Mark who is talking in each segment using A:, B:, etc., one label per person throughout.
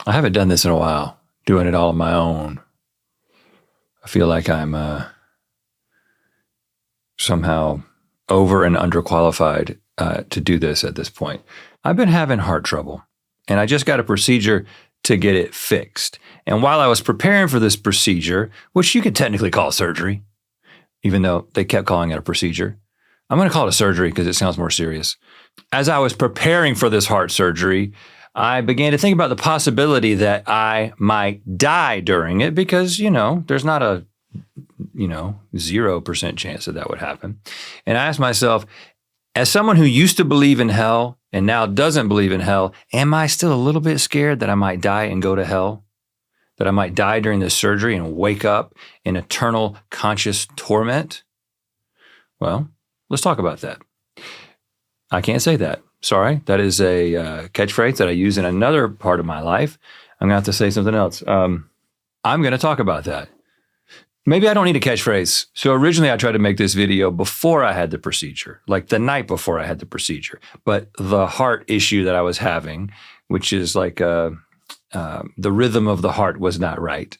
A: I haven't done this in a while, doing it all on my own. I feel like I'm somehow over and underqualified to do this at this point. I've been having heart trouble, and I just got a procedure to get it fixed. And while I was preparing for this procedure, which you could technically call surgery, even though they kept calling it a procedure, I'm going to call it a surgery because it sounds more serious. As I was preparing for this heart surgery, I began to think about the possibility that I might die during it because, there's not a, 0% chance that would happen. And I asked myself, as someone who used to believe in hell and now doesn't believe in hell, am I still a little bit scared that I might die and go to hell? That I might die during this surgery and wake up in eternal conscious torment? Well, let's talk about that. I can't say that. Sorry. That is a catchphrase that I use in another part of my life. I'm going to have to say something else. I'm going to talk about that. Maybe I don't need a catchphrase. So originally I tried to make this video before I had the procedure, like the night before I had the procedure. But the heart issue that I was having, which is like the rhythm of the heart was not right.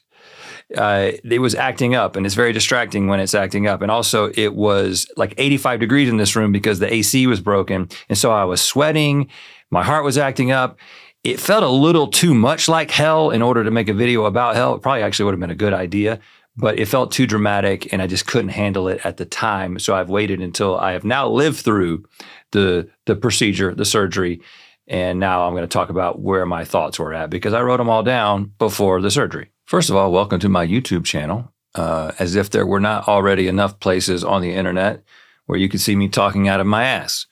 A: It was acting up, and it's very distracting when it's acting up. And also it was like 85 degrees in this room because the AC was broken. And so I was sweating. My heart was acting up. It felt a little too much like hell in order to make a video about hell. It probably actually would have been a good idea, but it felt too dramatic and I just couldn't handle it at the time. So I've waited until I have now lived through the procedure, the surgery. And now I'm going to talk about where my thoughts were at because I wrote them all down before the surgery. First of all, welcome to my YouTube channel. As if there were not already enough places on the internet where you could see me talking out of my ass,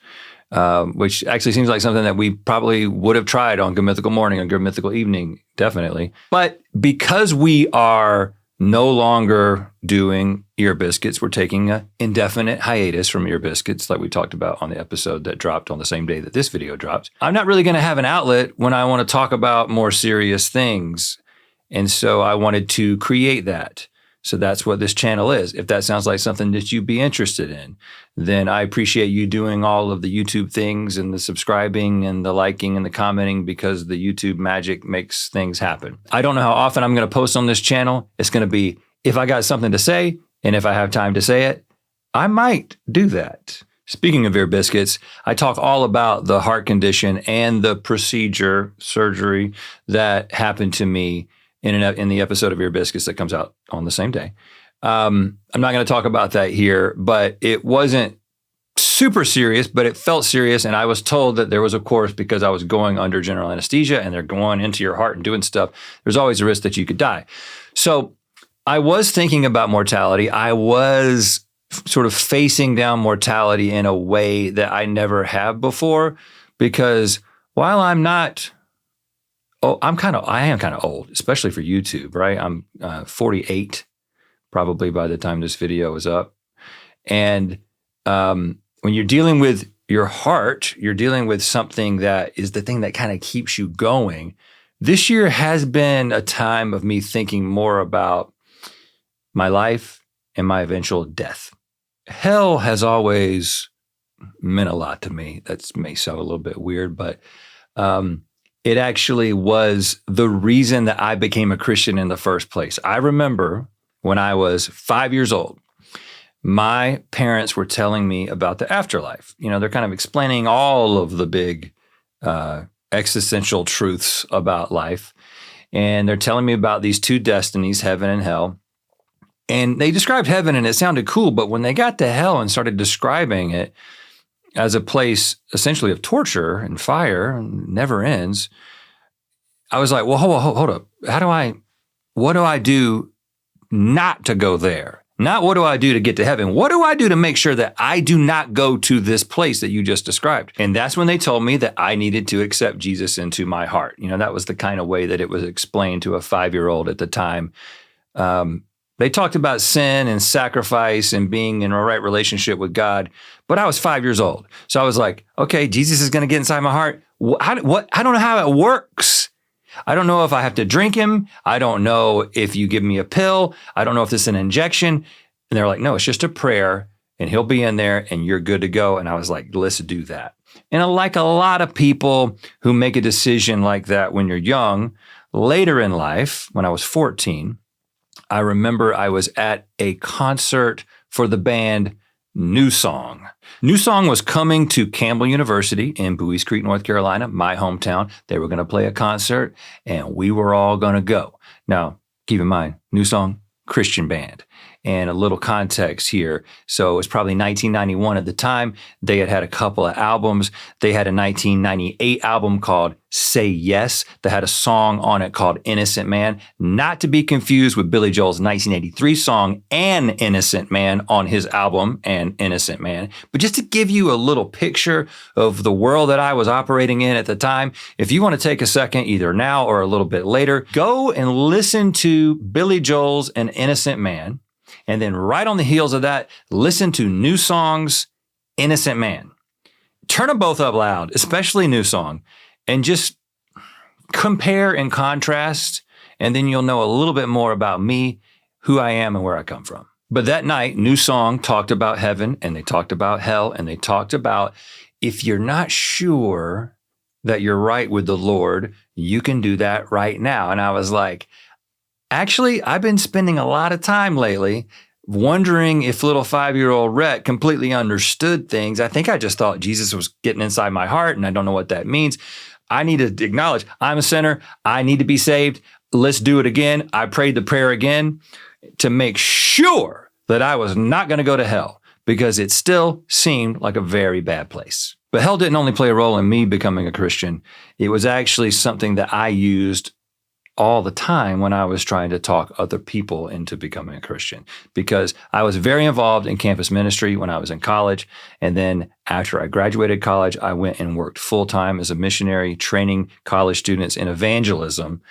A: which actually seems like something that we probably would have tried on Good Mythical Morning and Good Mythical Evening, definitely. But because we are no longer doing Ear Biscuits, we're taking an indefinite hiatus from Ear Biscuits like we talked about on the episode that dropped on the same day that this video dropped. I'm not really going to have an outlet when I want to talk about more serious things. And so I wanted to create that. So that's what this channel is. If that sounds like something that you'd be interested in, then I appreciate you doing all of the YouTube things and the subscribing and the liking and the commenting because the YouTube magic makes things happen. I don't know how often I'm going to post on this channel. It's going to be if I got something to say and if I have time to say it, I might do that. Speaking of Ear Biscuits, I talk all about the heart condition and the procedure, surgery that happened to me in the episode of Ear Biscuits that comes out on the same day. I'm not going to talk about that here, but it wasn't super serious, but it felt serious. And I was told that there was, of course, because I was going under general anesthesia and they're going into your heart and doing stuff, there's always a risk that you could die. So I was thinking about mortality. I was sort of facing down mortality in a way that I never have before, because while I'm not I am kind of old, especially for YouTube, right? I'm 48 probably by the time this video is up. And when you're dealing with your heart, you're dealing with something that is the thing that kind of keeps you going. This year has been a time of me thinking more about my life and my eventual death. Hell has always meant a lot to me. That may sound a little bit weird, but it actually was the reason that I became a Christian in the first place. I remember when I was 5 years old, my parents were telling me about the afterlife. They're kind of explaining all of the big existential truths about life. And they're telling me about these two destinies, heaven and hell. And they described heaven and it sounded cool. But when they got to hell and started describing it as a place essentially of torture and fire and never ends, I was like, well, hold up. What do I do not to go there? Not what do I do to get to heaven? What do I do to make sure that I do not go to this place that you just described? And that's when they told me that I needed to accept Jesus into my heart. That was the kind of way that it was explained to a 5-year-old at the time. They talked about sin and sacrifice and being in a right relationship with God, but I was 5 years old. So I was like, okay, Jesus is going to get inside my heart. I don't know how it works. I don't know if I have to drink him. I don't know if you give me a pill. I don't know if this is an injection. And they're like, no, it's just a prayer and he'll be in there and you're good to go. And I was like, let's do that. And like a lot of people who make a decision like that when you're young, Later in life, when I was 14, I remember I was at a concert for the band New Song. New Song was coming to Campbell University in Buies Creek, North Carolina, my hometown. They were going to play a concert, and we were all going to go. Now, keep in mind, New Song, Christian band. And a little context here. So it was probably 1991 at the time. They had had a couple of albums. They had a 1998 album called Say Yes that had a song on it called Innocent Man, not to be confused with Billy Joel's 1983 song An Innocent Man on his album An Innocent Man. But just to give you a little picture of the world that I was operating in at the time, if you want to take a second, either now or a little bit later, go and listen to Billy Joel's An Innocent Man. And then right on the heels of that, listen to New Song's Innocent Man. Turn them both up loud, especially New Song, and just compare and contrast, and then you'll know a little bit more about me, who I am, and where I come from. But that night, New Song talked about heaven, and they talked about hell, and they talked about if you're not sure that you're right with the Lord, you can do that right now. And I was like, actually, I've been spending a lot of time lately wondering if little 5-year-old Rhett completely understood things. I think I just thought Jesus was getting inside my heart, and I don't know what that means. I need to acknowledge I'm a sinner. I need to be saved. Let's do it again. I prayed the prayer again to make sure that I was not going to go to hell because it still seemed like a very bad place. But hell didn't only play a role in me becoming a Christian. It was actually something that I used all the time when I was trying to talk other people into becoming a Christian, because I was very involved in campus ministry when I was in college. And then after I graduated college, I went and worked full-time as a missionary, training college students in evangelism.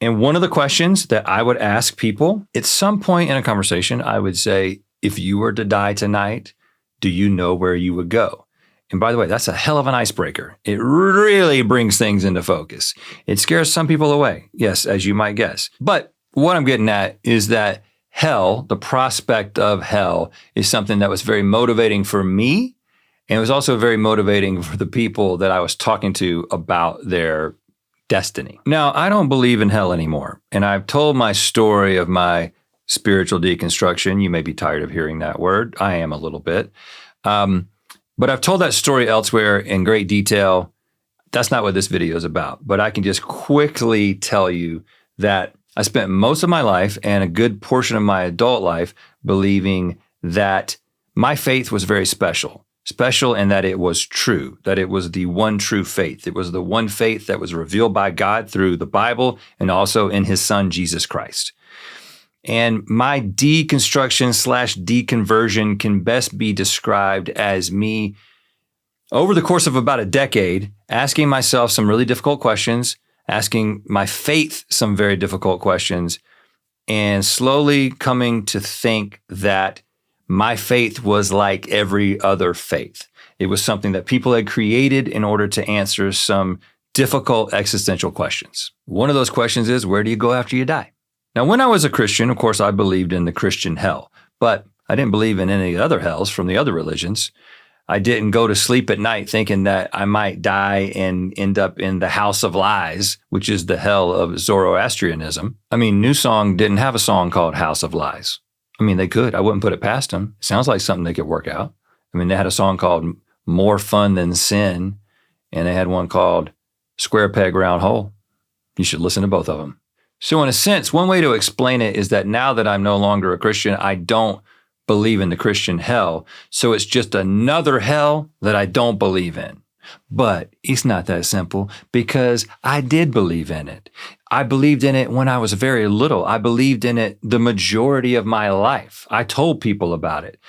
A: And one of the questions that I would ask people at some point in a conversation, I would say, if you were to die tonight, do you know where you would go? And by the way, that's a hell of an icebreaker. It really brings things into focus. It scares some people away, yes, as you might guess. But what I'm getting at is that hell, the prospect of hell, is something that was very motivating for me. And it was also very motivating for the people that I was talking to about their destiny. Now, I don't believe in hell anymore. And I've told my story of my spiritual deconstruction. You may be tired of hearing that word. I am a little bit. But I've told that story elsewhere in great detail. That's not what this video is about. But I can just quickly tell you that I spent most of my life and a good portion of my adult life believing that my faith was very special. Special in that it was true, that it was the one true faith. It was the one faith that was revealed by God through the Bible and also in his son, Jesus Christ. And my deconstruction / deconversion can best be described as me, over the course of about a decade, asking myself some really difficult questions, asking my faith some very difficult questions, and slowly coming to think that my faith was like every other faith. It was something that people had created in order to answer some difficult existential questions. One of those questions is, where do you go after you die? Now, when I was a Christian, of course, I believed in the Christian hell, but I didn't believe in any other hells from the other religions. I didn't go to sleep at night thinking that I might die and end up in the house of lies, which is the hell of Zoroastrianism. I mean, New Song didn't have a song called House of Lies. I mean, they could. I wouldn't put it past them. It sounds like something they could work out. I mean, they had a song called More Fun Than Sin, and they had one called Square Peg Round Hole. You should listen to both of them. So in a sense, one way to explain it is that now that I'm no longer a Christian, I don't believe in the Christian hell. So it's just another hell that I don't believe in. But it's not that simple, because I did believe in it. I believed in it when I was very little. I believed in it the majority of my life. I told people about it.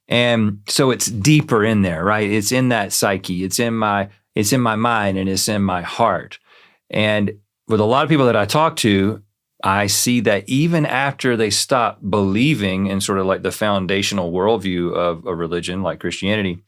A: And so it's deeper in there, right? It's in that psyche. It's in my mind, and it's in my heart. And with a lot of people that I talk to, I see that even after they stop believing in sort of like the foundational worldview of a religion like Christianity,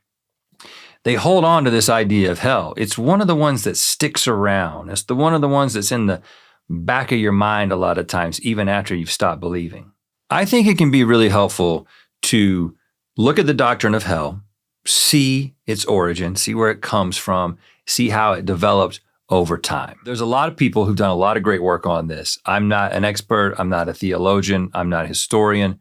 A: they hold on to this idea of hell. It's one of the ones that sticks around. It's one of the ones that's in the back of your mind a lot of times, even after you've stopped believing. I think it can be really helpful to look at the doctrine of hell, see its origin, see where it comes from, see how it developed over time. There's a lot of people who've done a lot of great work on this. I'm not an expert. I'm not a theologian. I'm not a historian.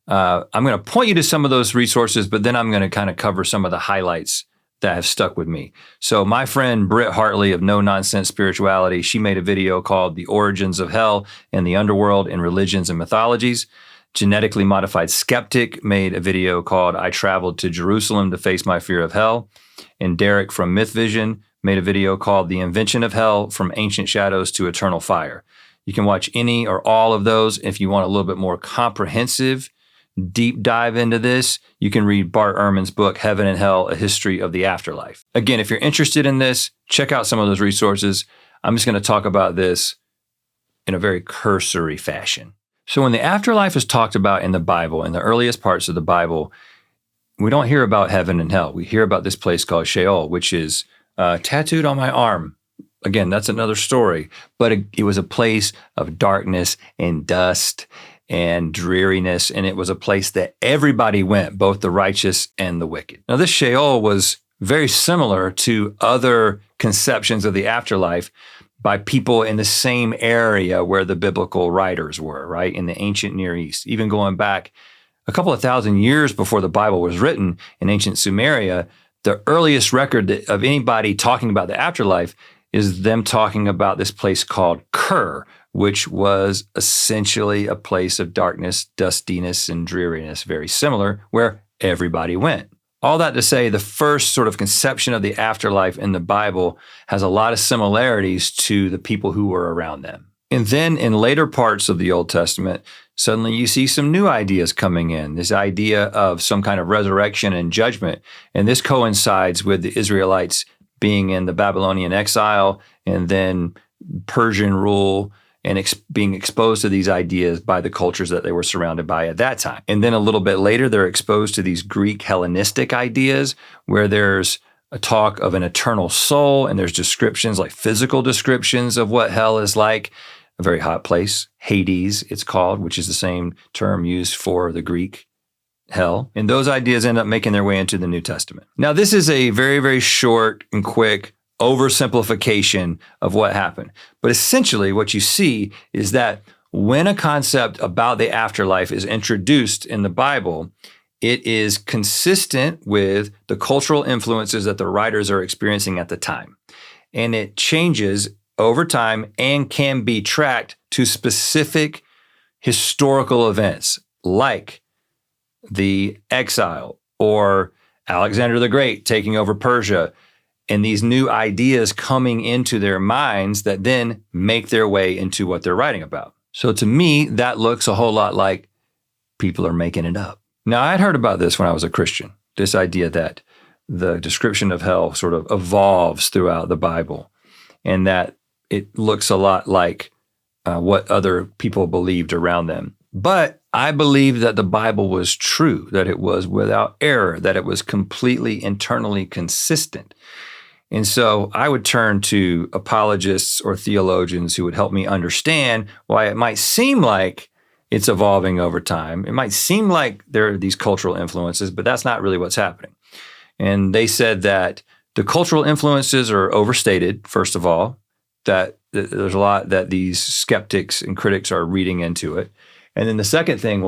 A: I'm going to point you to some of those resources, but then I'm going to kind of cover some of the highlights that have stuck with me. So my friend Britt Hartley of No Nonsense Spirituality, she made a video called The Origins of Hell and the Underworld in Religions and Mythologies. Genetically Modified Skeptic made a video called I Traveled to Jerusalem to Face My Fear of Hell. And Derek from Myth Vision made a video called The Invention of Hell From Ancient Shadows to Eternal Fire. You can watch any or all of those. If you want a little bit more comprehensive deep dive into this, you can read Bart Ehrman's book, Heaven and Hell, A History of the Afterlife. Again, if you're interested in this, check out some of those resources. I'm just going to talk about this in a very cursory fashion. So when the afterlife is talked about in the Bible, in the earliest parts of the Bible, we don't hear about heaven and hell. We hear about this place called Sheol, which is tattooed on my arm. Again, that's another story. But it was a place of darkness and dust and dreariness, and it was a place that everybody went, both the righteous and the wicked. Now, this Sheol was very similar to other conceptions of the afterlife by people in the same area where the biblical writers were, right, in the ancient Near East. Even going back a couple of thousand years before the Bible was written in ancient Sumeria, the earliest record of anybody talking about the afterlife is them talking about this place called Kir, which was essentially a place of darkness, dustiness, and dreariness, very similar, where everybody went. All that to say, the first sort of conception of the afterlife in the Bible has a lot of similarities to the people who were around them. And then in later parts of the Old Testament, suddenly you see some new ideas coming in, this idea of some kind of resurrection and judgment. And this coincides with the Israelites being in the Babylonian exile and then Persian rule and being exposed to these ideas by the cultures that they were surrounded by at that time. And then a little bit later, they're exposed to these Greek Hellenistic ideas where there's a talk of an eternal soul and there's descriptions, like physical descriptions of what hell is like, a very hot place, Hades it's called, which is the same term used for the Greek hell. And those ideas end up making their way into the New Testament. Now, this is a very, very short and quick oversimplification of what happened. But essentially what you see is that when a concept about the afterlife is introduced in the Bible, it is consistent with the cultural influences that the writers are experiencing at the time. And it changes over time and can be tracked to specific historical events like the exile or Alexander the Great taking over Persia, and these new ideas coming into their minds that then make their way into what they're writing about. So to me, that looks a whole lot like people are making it up. Now, I'd heard about this when I was a Christian, this idea that the description of hell sort of evolves throughout the Bible and that it looks a lot like what other people believed around them. But I believe that the Bible was true, that it was without error, that it was completely internally consistent. And so I would turn to apologists or theologians who would help me understand why it might seem like it's evolving over time. It might seem like there are these cultural influences, but that's not really what's happening. And they said that the cultural influences are overstated, first of all, that there's a lot that these skeptics and critics are reading into it. And then the second thing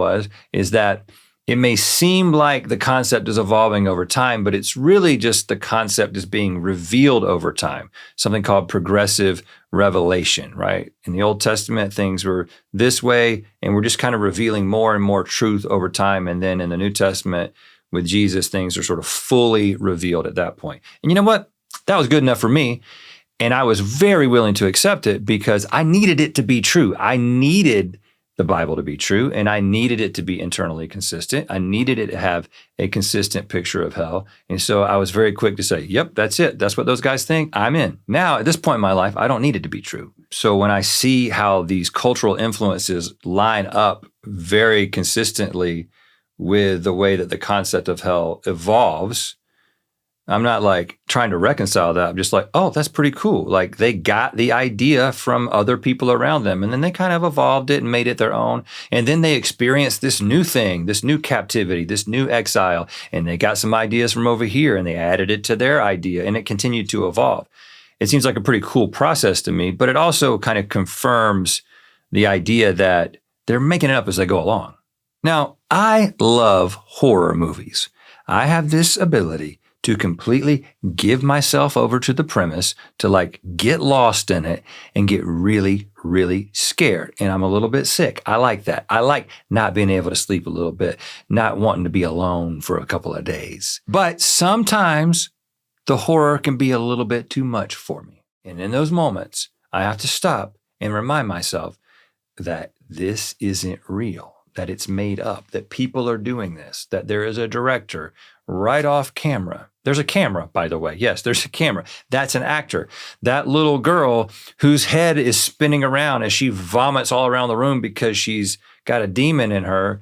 A: is that it may seem like the concept is evolving over time, but it's really just the concept is being revealed over time, something called progressive revelation, right? In the Old Testament, things were this way, and we're just kind of revealing more and more truth over time. And then in the New Testament, with Jesus, things are sort of fully revealed at that point. And you know what? That was good enough for me. And I was very willing to accept it because I needed it to be true. I needed the Bible to be true, and I needed it to be internally consistent. I needed it to have a consistent picture of hell. And so I was very quick to say, yep, that's it. That's what those guys think. I'm in. Now, at this point in my life, I don't need it to be true. So when I see how these cultural influences line up very consistently with the way that the concept of hell evolves, I'm not like trying to reconcile that. I'm just like, oh, that's pretty cool. Like they got the idea from other people around them and then they kind of evolved it and made it their own. And then they experienced this new thing, this new captivity, this new exile. And they got some ideas from over here and they added it to their idea and it continued to evolve. it seems like a pretty cool process to me, but it also kind of confirms the idea that they're making it up as they go along. Now, I love horror movies. I have this ability to completely give myself over to the premise, to like get lost in it and get really, really scared. And I'm a little bit sick. I like that. I like not being able to sleep a little bit, not wanting to be alone for a couple of days. But sometimes the horror can be a little bit too much for me. And in those moments, I have to stop and remind myself that this isn't real, that it's made up, that people are doing this, that there is a director right off camera. There's a camera, by the way. Yes, there's a camera. That's an actor. That little girl whose head is spinning around as she vomits all around the room because she's got a demon in her,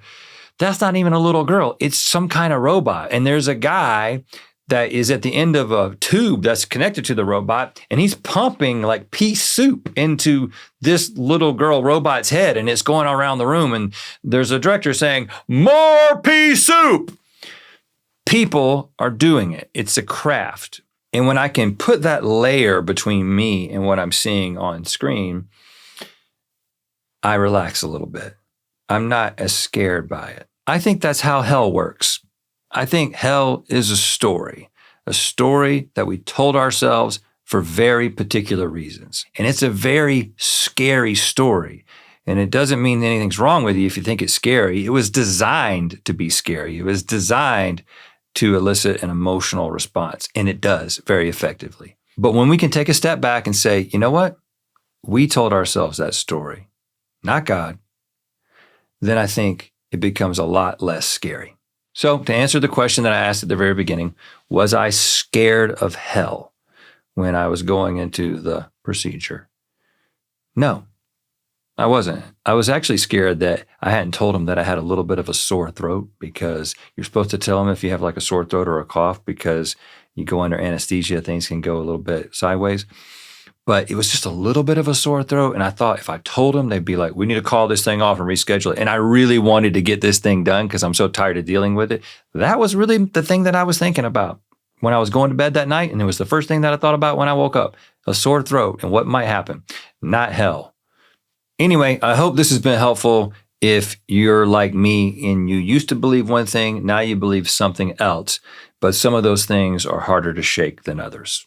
A: that's not even a little girl. It's some kind of robot. And there's a guy that is at the end of a tube that's connected to the robot, and he's pumping like pea soup into this little girl robot's head, and it's going around the room, and there's a director saying, "More pea soup!" People are doing it. It's a craft. And when I can put that layer between me and what I'm seeing on screen, I relax a little bit. I'm not as scared by it. I think that's how hell works. I think hell is a story that we told ourselves for very particular reasons. And it's a very scary story. And it doesn't mean anything's wrong with you if you think it's scary. It was designed to be scary. It was designed to elicit an emotional response, and it does very effectively. But when we can take a step back and say, you know what? We told ourselves that story, not God, then I think it becomes a lot less scary. So to answer the question that I asked at the very beginning, was I scared of hell when I was going into the procedure? No, I wasn't. I was actually scared that I hadn't told him that I had a little bit of a sore throat, because you're supposed to tell him if you have like a sore throat or a cough, because you go under anesthesia, things can go a little bit sideways. But it was just a little bit of a sore throat. And I thought if I told them, they'd be like, we need to call this thing off and reschedule it. And I really wanted to get this thing done because I'm so tired of dealing with it. That was really the thing that I was thinking about when I was going to bed that night. And it was the first thing that I thought about when I woke up, a sore throat and what might happen, not hell. Anyway, I hope this has been helpful. If you're like me and you used to believe one thing, now you believe something else, but some of those things are harder to shake than others.